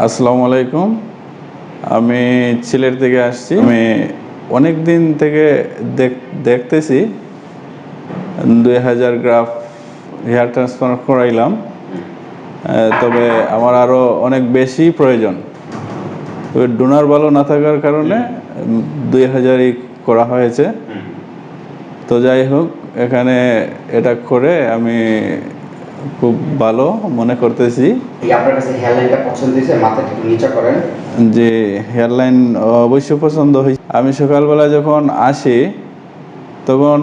আসসালামু আলাইকুম। আমি সিলেট থেকে আসছি। আমি অনেক দিন থেকে দেখতেছি 2000 গ্রাফ হেয়ার ট্রান্সফার করাইলাম, তবে আমার আরও অনেক বেশি প্রয়োজন। তবে ডোনার ভালো না থাকার কারণে 2000ই করা হয়েছে। তো যাই হোক, এখানে এটা করে আমি খুব ভালো মনে করতেছি। আপনার কাছে হেয়ারলাইনটা পছন্দ হয়েছে? মাথাটা একটু নিচা করেন। যে হেয়ারলাইন অবশ্যই পছন্দ হয়েছে। আমি সকালবেলা যখন আসি তখন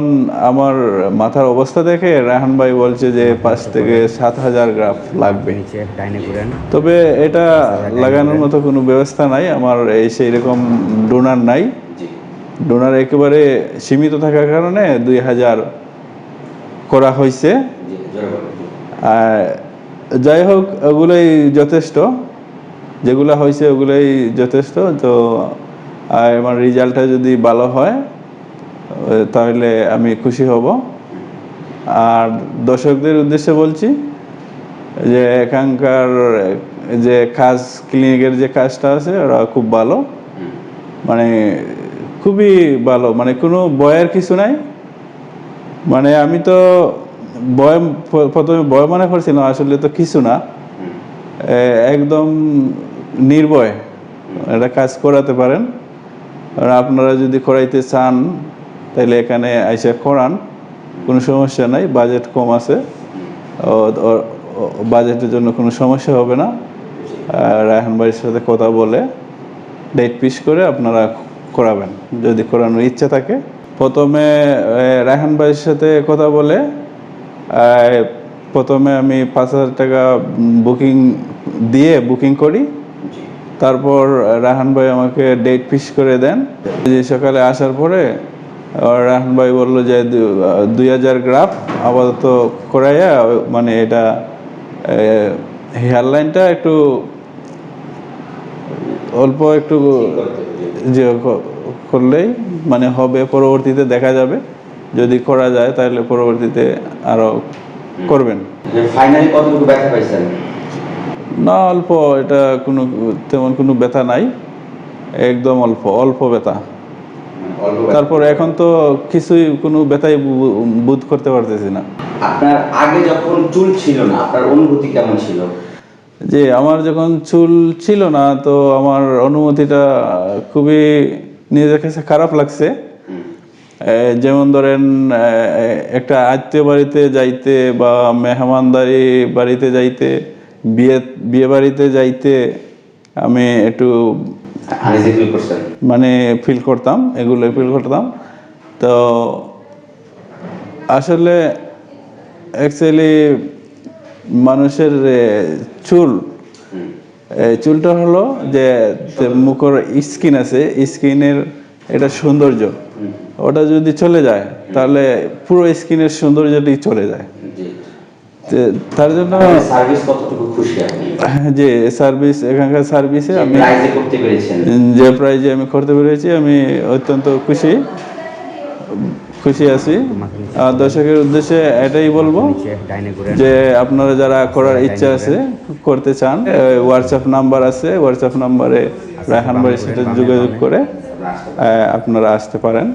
আমার মাথার অবস্থা দেখে রায়হান ভাই বলছে যে 5 থেকে 7000 গ্রাফ লাগবে। তবে এটা লাগানোর মতো কোনো ব্যবস্থা নাই আমার, সেই রকম ডোনার নাই। ডোনার একেবারে সীমিত থাকার কারণে 2000 করা হয়েছে। যাই হোক, ওগুলোই যথেষ্ট, যেগুলো হয়েছে ওগুলোই যথেষ্ট। তো আমার রেজাল্টটা যদি ভালো হয় তাহলে আমি খুশি হব। আর দর্শকদের উদ্দেশ্যে বলছি যে এখানকার যে কাজ, ক্লিনিকের যে কাজটা আছে ওরা খুব ভালো, মানে খুবই ভালো, মানে কোনো ভয়ের কিছু নাই। মানে আমি তো প্রথমে ভয় মনে করছিলাম, আসলে তো কিছু না, একদম নির্ভয় এটা কাজ করাতে পারেন। আর আপনারা যদি করাইতে চান তাহলে এখানে আইসা করান, কোনো সমস্যা নাই। বাজেট কম আছে, বাজেটের জন্য কোনো সমস্যা হবে না। রায়হান ভাইয়ের সাথে কথা বলে ডেট পিস করে আপনারা করাবেন যদি করানোর ইচ্ছা থাকে। প্রথমে রায়হান ভাইয়ের সাথে কথা বলে প্রথমে আমি 5000 টাকা বুকিং করি। তারপর রায়হান ভাই আমাকে ডেট ফিক্স করে দেন। যে সকালে আসার পরে রায়হান ভাই বললো যে 2000 গ্রাফ আপাতত করাইয়া, মানে এটা হেয়ারলাইনটা একটু অল্প একটু যে করলেই মানে হবে, পরবর্তীতে দেখা যাবে। যদি করা যায় তাহলে পরবর্তীতে আরো করবেন। ফাইনালি কতটুকু ব্যথা পাইছেন? না, অল্প, এটা তেমন কোনো ব্যথা নাই, একদম অল্প ব্যথা। তারপর এখন তো কিছুই, কোনো ব্যথাই বোধ করতে পারতেছি না। আপনার আগে যখন চুল ছিল না, আপনার অনুভূতি কেমন ছিল? যে আমার যখন চুল ছিল না, তো আমার অনুভূতিটা খুবই নিজের কাছে খারাপ লাগছে। যেমন ধরেন, একটা আত্মীয় বাড়িতে যাইতে বা মেহমানদারি বাড়িতে যাইতে, বিয়ে বাড়িতে যাইতে আমি একটু মানে ফিল করতাম, এগুলো ফিল করতাম। তো আসলে অ্যাকচুয়ালি মানুষের চুলটা হলো যে মুখের স্কিন আছে, স্কিনের এটা সৌন্দর্য, ওটা যদি চলে যায় তাহলে পুরো স্কিনের সৌন্দর্যটাই চলে যায়। তার জন্য যে সার্ভিস, এখানকার সার্ভিসে আমি যে প্রাইজে আমি করতে পেরেছি, আমি অত্যন্ত খুশি আছি। দর্শকের উদ্দেশ্যে এটাই বলবো যে আপনারা যারা করার ইচ্ছা আছে, করতে চান, হোয়াটসঅ্যাপ নাম্বার আছে, হোয়াটসঅ্যাপ নাম্বারে রায়হান ভাইয়ের সাথে যোগাযোগ করে আপনারা আসতে পারেন।